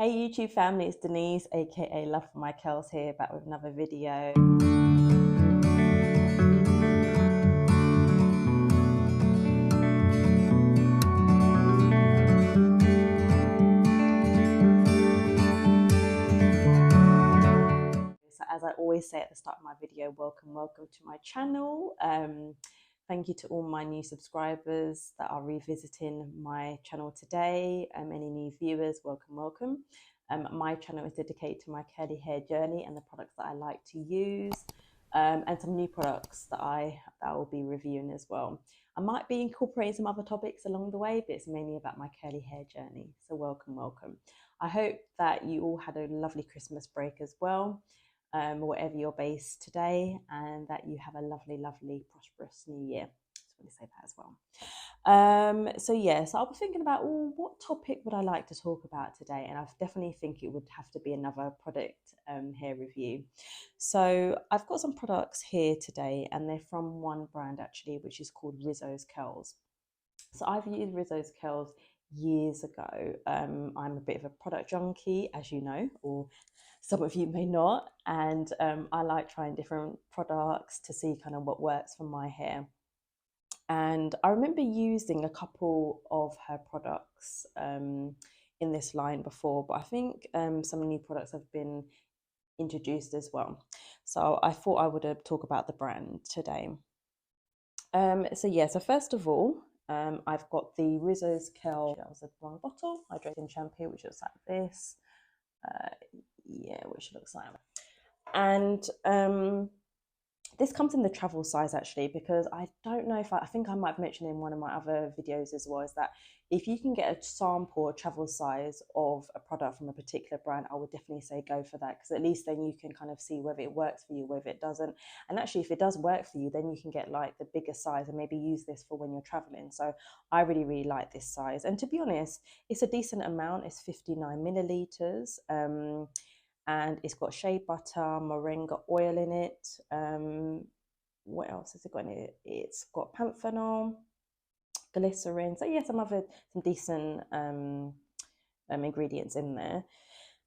Hey YouTube family, it's Denise, aka Love for My Curls here, back with another video. So as I always say at the start of my video, welcome to my channel. Thank you to all my new subscribers that are revisiting my channel today. Any new viewers, welcome. My channel is dedicated to my curly hair journey and the products that I like to use, and some new products that I will be reviewing as well. I might be incorporating some other topics along the way, but it's mainly about my curly hair journey. So welcome. I hope that you all had a lovely Christmas break as well, wherever you're based today, and that you have a lovely, prosperous new year. Just want to say that as well. So I was thinking about, what topic would I like to talk about today? And I definitely think it would have to be another product hair review. So I've got some products here today, and they're from one brand actually, which is called Rizos Curls. So I've used Rizos Curls years ago. I'm a bit of a product junkie, as you know, or some of you may not, and I like trying different products to see kind of what works for my hair. And I remember using a couple of her products in this line before, but I think some new products have been introduced as well. So I thought I would talk about the brand today. So first of all, I've got the Rizos Curl. That was the wrong bottle. Hydrating shampoo, which looks like this. Which looks like. And this comes in the travel size actually, because I don't know if I think I might have mentioned in one of my other videos as well, is that if you can get a sample or travel size of a product from a particular brand, I would definitely say go for that, because at least then you can kind of see whether it works for you, whether it doesn't. And actually, if it does work for you, then you can get like the bigger size and maybe use this for when you're traveling. So I really like this size. And to be honest, it's a decent amount. It's 59 milliliters. And it's got shea butter, moringa oil in it. What else has it got in it? It's got panthenol, glycerin. So yeah, some decent ingredients in there.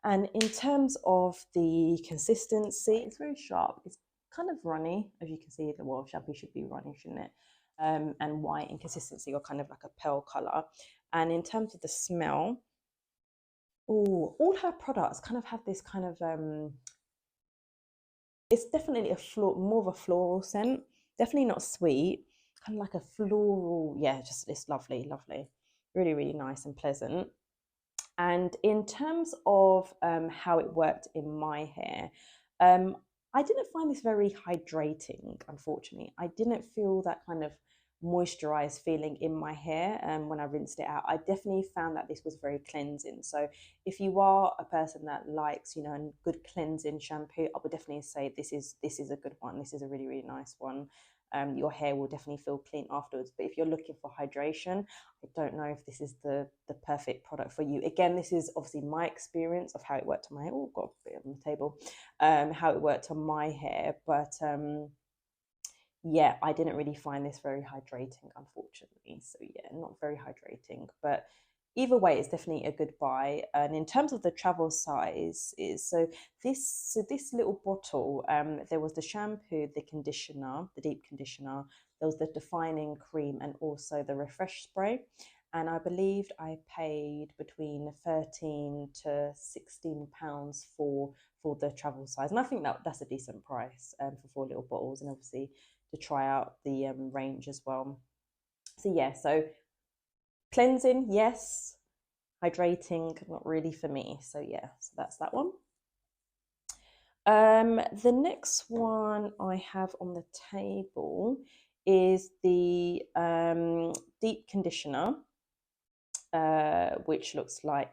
And in terms of the consistency, it's very sharp. It's kind of runny, as you can see. Well, shampoo should be runny, shouldn't it? And white in consistency, or kind of like a pearl color. And in terms of the smell, all her products kind of have this kind of it's definitely more of a floral scent. Definitely not sweet, kind of like a floral. Yeah, just it's lovely, really nice and pleasant. And in terms of how it worked in my hair, I didn't find this very hydrating, unfortunately. I didn't feel that kind of moisturized feeling in my hair when I rinsed it out. I definitely found that this was very cleansing. So if you are a person that likes, a good cleansing shampoo, I would definitely say this is a good one. This is a really nice one. Your hair will definitely feel clean afterwards. But if you're looking for hydration, I don't know if this is the perfect product for you. Again, this is obviously my experience of how it worked on my hair. Oh, got a bit on the table. How it worked on my hair, but yeah, I didn't really find this very hydrating, unfortunately. So yeah, not very hydrating, but either way, it's definitely a good buy. And in terms of the travel size, this little bottle, there was the shampoo, the conditioner, the deep conditioner, there was the defining cream, and also the refresh spray. And I believed I paid between 13 to 16 pounds for the travel size, and I think that's a decent price for 4 little bottles, and obviously to try out the range as well. So yeah, so cleansing, yes. Hydrating, not really for me. So yeah, so that's that one. The next one I have on the table is the deep conditioner, which looks like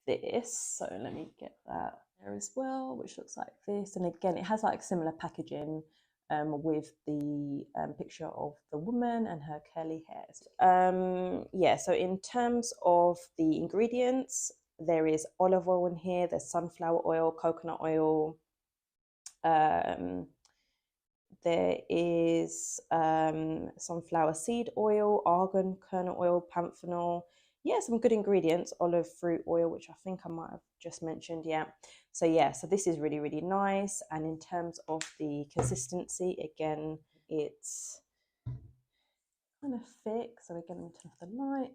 this. So let me get that there as well, which looks like this. And again, it has like similar packaging with the picture of the woman and her curly hairs. Yeah, so in terms of the ingredients, there is olive oil in here, there's sunflower oil, coconut oil, there is sunflower seed oil, argan kernel oil, panthenol, yeah, some good ingredients, olive fruit oil, which I think I might have just mentioned. Yeah. So yeah, so this is really, really nice. And in terms of the consistency, again, it's kind of thick. So again, let me turn off the light.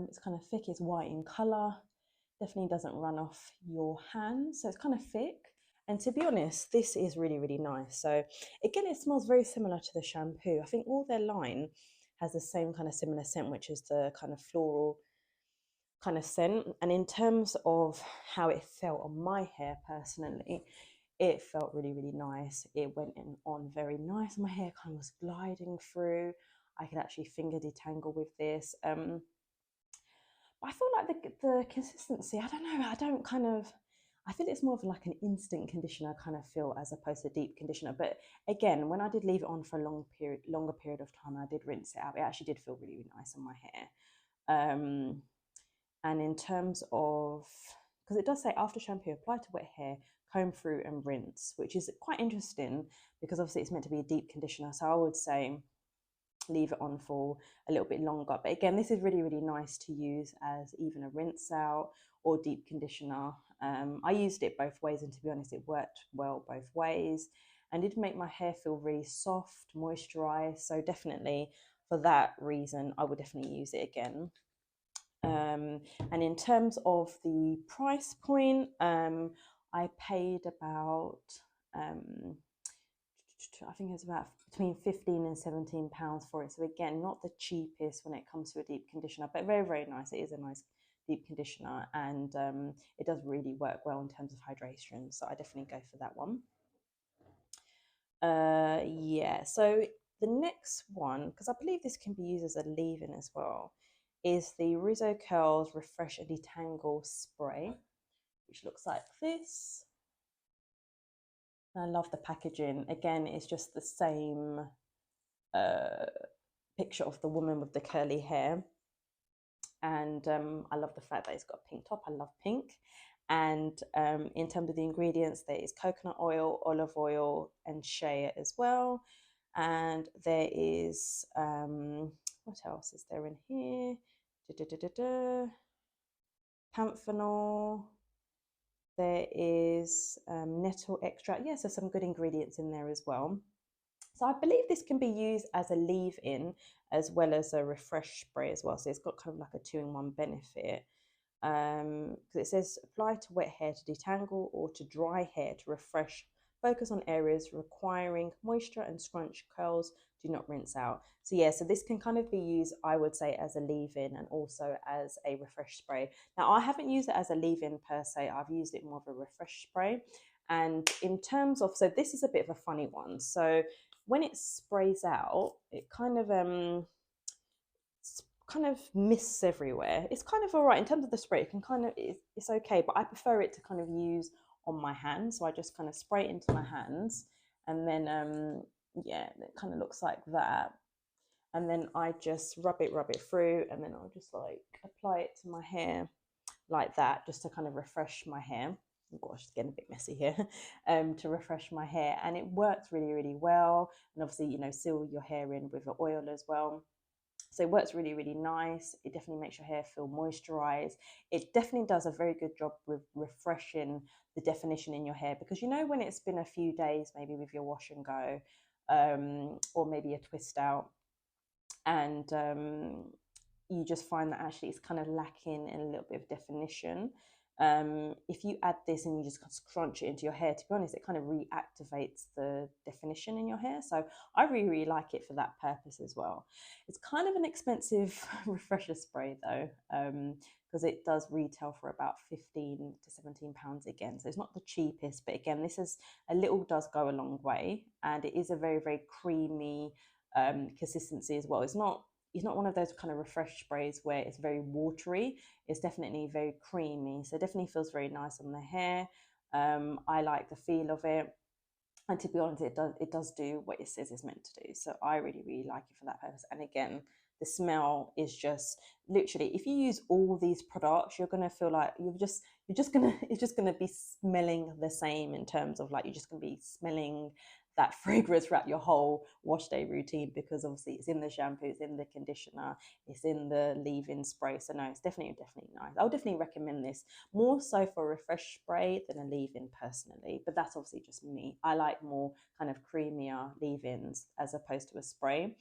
It's kind of thick, it's white in colour. Definitely doesn't run off your hands. So it's kind of thick. And to be honest, this is really, really nice. So again, it smells very similar to the shampoo. I think all their line has the same kind of similar scent, which is the kind of floral kind of scent. And in terms of how it felt on my hair personally, it felt really, really nice. It went in on very nice. My hair kind of was gliding through. I could actually finger detangle with this. But I feel like the consistency, I don't know, I don't kind of, I feel it's more of like an instant conditioner kind of feel as opposed to deep conditioner. But again, when I did leave it on for a longer period of time, I did rinse it out. It actually did feel really, really nice on my hair. And in terms of, because it does say after shampoo, apply to wet hair, comb through and rinse, which is quite interesting because obviously it's meant to be a deep conditioner. So I would say leave it on for a little bit longer. But again, this is really, really nice to use as even a rinse out or deep conditioner. I used it both ways, and to be honest, it worked well both ways and did make my hair feel really soft, moisturized. So definitely for that reason, I would definitely use it again. And in terms of the price point, I paid about I think it's about between 15 and 17 pounds for it. So again, not the cheapest when it comes to a deep conditioner, but very, very nice. It is a nice deep conditioner, and it does really work well in terms of hydration. So I definitely go for that one. Yeah, so the next one, because I believe this can be used as a leave-in as well, is the Rizos Curls Refresh and Detangle Spray, which looks like this. I love the packaging. Again, it's just the same uh, picture of the woman with the curly hair. And I love the fact that it's got a pink top. I love pink. And in terms of the ingredients, there is coconut oil, olive oil, and shea as well. And there is, what else is there in here? Panthenol. There is nettle extract. Yeah, so some good ingredients in there as well. So I believe this can be used as a leave-in as well as a refresh spray as well. So it's got kind of like a two-in-one benefit. Because it says apply to wet hair to detangle or to dry hair to refresh. Focus on areas requiring moisture and scrunch curls. Do not rinse out. So yeah, so this can kind of be used, I would say, as a leave-in and also as a refresh spray. Now I haven't used it as a leave-in per se. I've used it more of a refresh spray. And in terms of, so this is a bit of a funny one. So when it sprays out, it kind of mists everywhere. It's kind of all right in terms of the spray. It can kind of it's okay, but I prefer it to kind of use on my hands. So I just kind of spray it into my hands, and then yeah, it kind of looks like that. And then I just rub it through, and then I'll just like apply it to my hair like that, just to kind of refresh my hair. Oh gosh, it's getting a bit messy here. To refresh my hair, and it works really, really well. And obviously, you know, seal your hair in with the oil as well. So it works really, really nice. It definitely makes your hair feel moisturized. It definitely does a very good job with refreshing the definition in your hair, because you know when it's been a few days maybe with your wash and go, or maybe a twist out, and you just find that actually it's kind of lacking in a little bit of definition. If you add this and you just scrunch it into your hair, to be honest, it kind of reactivates the definition in your hair. So I really, really like it for that purpose as well. It's kind of an expensive refresher spray though, because it does retail for about 15 to 17 pounds again. So it's not the cheapest, but again, this is a little does go a long way, and it is a very, very creamy consistency as well. It's not one of those kind of refresh sprays where it's very watery. It's definitely very creamy. So it definitely feels very nice on the hair. I like the feel of it. And to be honest, it does do what it says it's meant to do. So I really, really like it for that purpose. And again, the smell is just literally, if you use all these products, you're gonna feel like you're just gonna it's just gonna be smelling the same in terms of like you're just gonna be smelling that fragrance throughout your whole wash day routine, because obviously it's in the shampoo, it's in the conditioner, it's in the leave-in spray. So no, it's definitely nice. I would definitely recommend this more so for a refresh spray than a leave-in personally, but that's obviously just me. I like more kind of creamier leave-ins as opposed to a spray.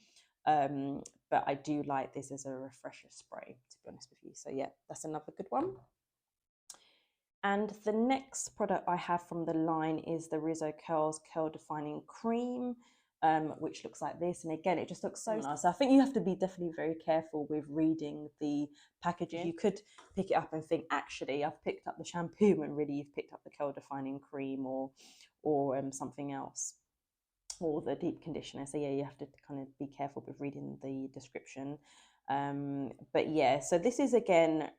But I do like this as a refresher spray, to be honest with you. So yeah, that's another good one. And the next product I have from the line is the Rizos Curls Curl Defining Cream, which looks like this. And again, it just looks so nice. So I think you have to be definitely very careful with reading the packaging. You could pick it up and think, actually, I've picked up the shampoo, and really you've picked up the curl defining cream or something else, or the deep conditioner. So yeah, you have to kind of be careful with reading the description. But yeah, so this is again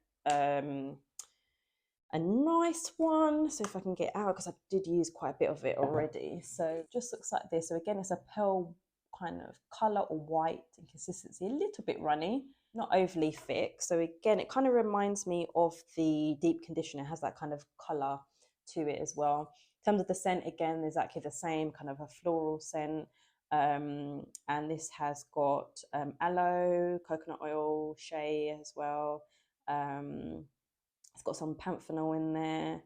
a nice one. So if I can get out, because I did use quite a bit of it already. So it just looks like this. So again, it's a pearl kind of color or white in consistency, a little bit runny, not overly thick. So again, it kind of reminds me of the deep conditioner. It has that kind of color to it as well. In terms of the scent, again, exactly the same, kind of a floral scent. And this has got aloe, coconut oil, shea as well. It's got some panthenol in there.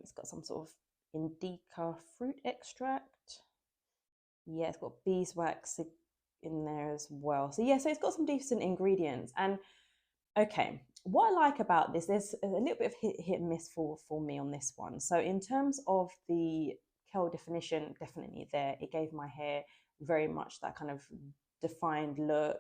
It's got some sort of indica fruit extract. Yeah, it's got beeswax in there as well. So yeah, so it's got some decent ingredients. And okay, what I like about this, there's a little bit of hit and miss for me on this one. So in terms of the curl definition, definitely there. It gave my hair very much that kind of defined look.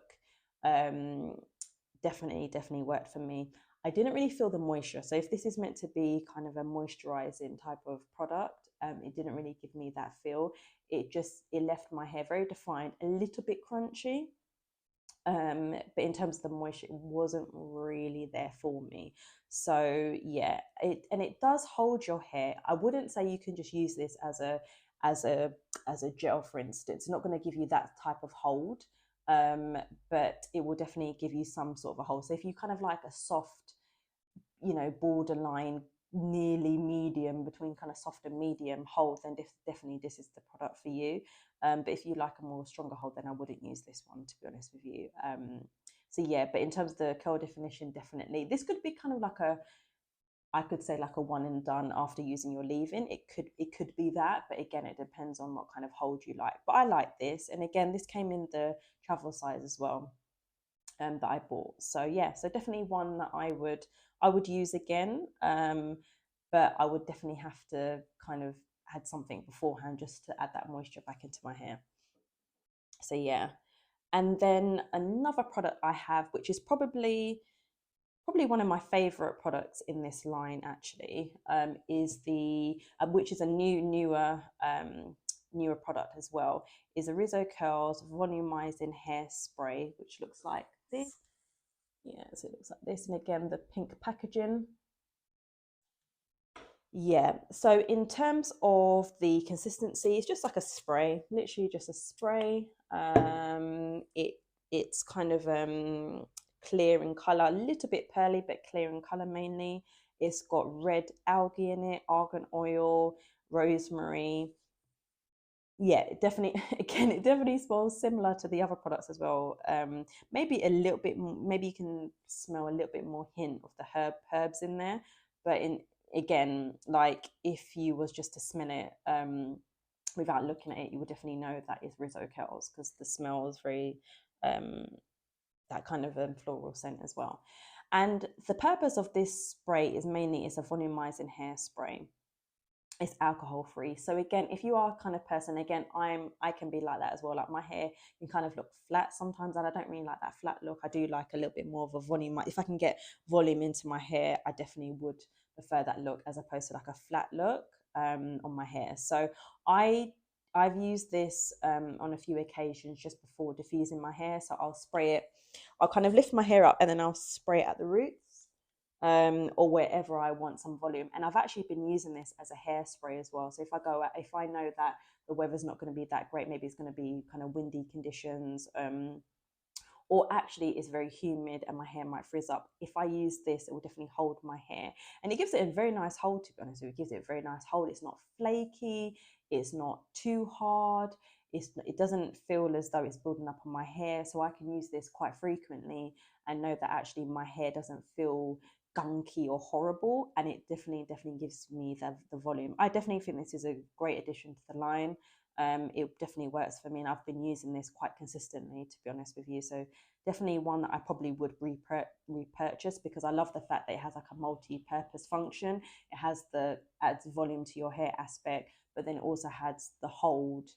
Definitely worked for me. I didn't really feel the moisture. So if this is meant to be kind of a moisturizing type of product, it didn't really give me that feel. It left my hair very defined, a little bit crunchy. But in terms of the moisture, it wasn't really there for me. So yeah, it does hold your hair. I wouldn't say you can just use this as a gel, for instance. It's not going to give you that type of hold. But it will definitely give you some sort of a hold. So if you kind of like a soft, borderline, nearly medium, between kind of soft and medium hold, then definitely this is the product for you. But if you like a more stronger hold, then I wouldn't use this one, to be honest with you. So yeah, but in terms of the curl definition, definitely this could be kind of like I could say like a one and done after using your leave-in. It could be that, but again, it depends on what kind of hold you like. But I like this, and again, this came in the travel size as well, that I bought. So yeah, so definitely one that I would use again. But I would definitely have to kind of had something beforehand just to add that moisture back into my hair. So yeah. And then another product I have, which is probably one of my favorite products in this line actually, is the which is a newer product as well, is a Rizos Curls volumizing hair spray, which looks like this. Yeah, so it looks like this, and again the pink packaging. Yeah, so in terms of the consistency, it's just like a spray, literally just a spray. It's kind of clear in color, a little bit pearly, but clear in color mainly. It's got red algae in it, argan oil, rosemary. Yeah, it definitely again, it definitely smells similar to the other products as well. Maybe a little bit, maybe you can smell a little bit more hint of the herbs in there, but again, like if you was just to smell it without looking at it, you would definitely know that is Rizos Curls, because the smell is very that kind of floral scent as well. And the purpose of this spray is mainly it's a volumizing hair spray. It's alcohol free. So again, if you are kind of person, again, I can be like that as well. Like my hair can kind of look flat sometimes, and I don't really like that flat look. I do like a little bit more of a volume. If I can get volume into my hair, I definitely would prefer that look as opposed to like a flat look on my hair. So I've used this on a few occasions just before diffusing my hair. So I'll spray it. I'll kind of lift my hair up and then I'll spray it at the roots. Or wherever I want some volume. And I've actually been using this as a hairspray as well. So if I know that the weather's not going to be that great, maybe it's going to be kind of windy conditions, or actually it's very humid and my hair might frizz up. If I use this, it will definitely hold my hair, and it gives it a very nice hold. To be honest with you, it gives it a very nice hold. It's not flaky. it's not too hard, it doesn't feel as though it's building up on my hair. So I can use this quite frequently and know that actually my hair doesn't feel gunky or horrible, and it definitely gives me the volume. I definitely think this is a great addition to the line. It definitely works for me, and I've been using this quite consistently, to be honest with you. So definitely one that I probably would repurchase, because I love the fact that it has like a multi-purpose function. It has the adds volume to your hair aspect, but then also has the hold,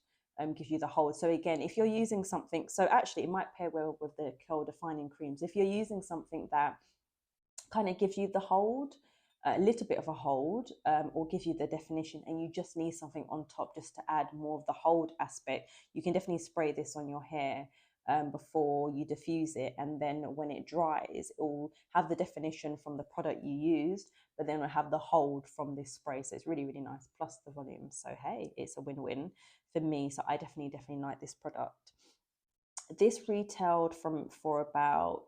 gives you the hold. So again, if you're using something, so actually it might pair well with the curl defining creams. If you're using something that kind of gives you the hold, a little bit of a hold, or give you the definition, and you just need something on top just to add more of the hold aspect, you can definitely spray this on your hair before you diffuse it, and then when it dries, it will have the definition from the product you used, but then it'll have the hold from this spray. So it's really, really nice, plus the volume. So hey, it's a win-win for me. So I definitely like this product. This retailed for about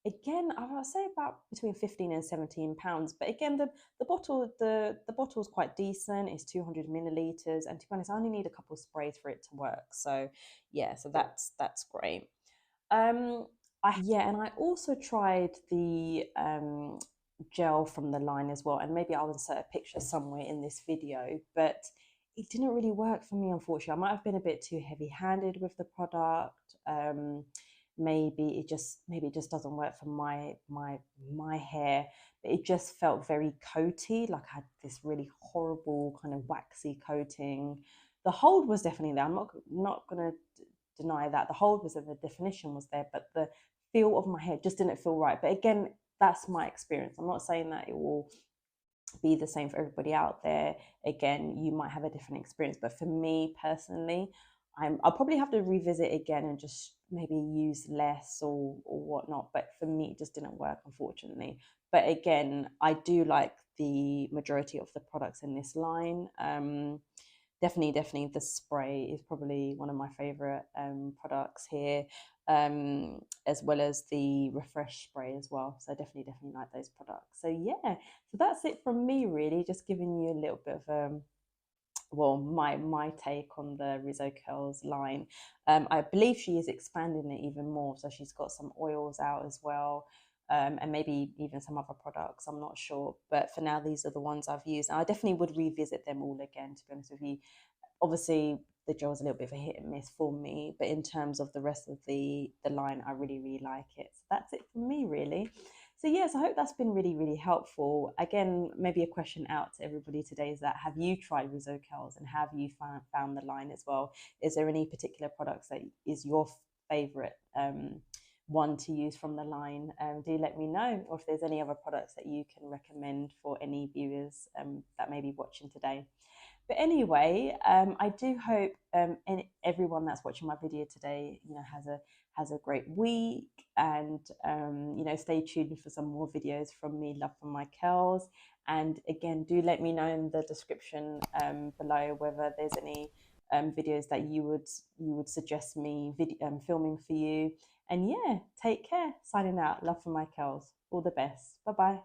again, I would say about between 15 and 17 pounds. But again, the bottle is quite decent. It's 200 milliliters, and to be honest, I only need a couple of sprays for it to work. So yeah, so that's great. Um, and I also tried the gel from the line as well, and maybe I'll insert a picture somewhere in this video, but it didn't really work for me, unfortunately. I might have been a bit too heavy-handed with the product. Maybe it just doesn't work for my hair. But it just felt very coaty, like I had this really horrible kind of waxy coating. The hold was definitely there. I'm not gonna deny that the hold was there, the definition was there, but the feel of my hair just didn't feel right. But again, that's my experience. I'm not saying that it will be the same for everybody out there. Again, you might have a different experience, but for me personally, I'll probably have to revisit again and just maybe use less or whatnot. But for me, it just didn't work, unfortunately. But again, I do like the majority of the products in this line. Definitely the spray is probably one of my favorite products here, as well as the refresh spray as well. So definitely like those products. So yeah, so that's it from me, really, just giving you a little bit of my take on the Rizzo Curls line. I believe she is expanding it even more, so she's got some oils out as well, and maybe even some other products. I'm not sure, but for now, these are the ones I've used. And I definitely would revisit them all again, to be honest with you. Obviously, the gel is a little bit of a hit and miss for me, but in terms of the rest of the line, I really like it. So that's it for me, really. So yes, I hope that's been really helpful. Again, maybe a question out to everybody today is that, have you tried Rizzo Curls, and have you found the line as well? Is there any particular products that is your favorite one to use from the line? Do let me know, or if there's any other products that you can recommend for any viewers that may be watching today. But anyway, I do hope everyone that's watching my video today, has a great week, and stay tuned for some more videos from me. Love from my curls, and again, do let me know in the description below whether there's any videos that you would suggest me filming for you. And yeah, take care. Signing out. Love from my curls. All the best. Bye bye.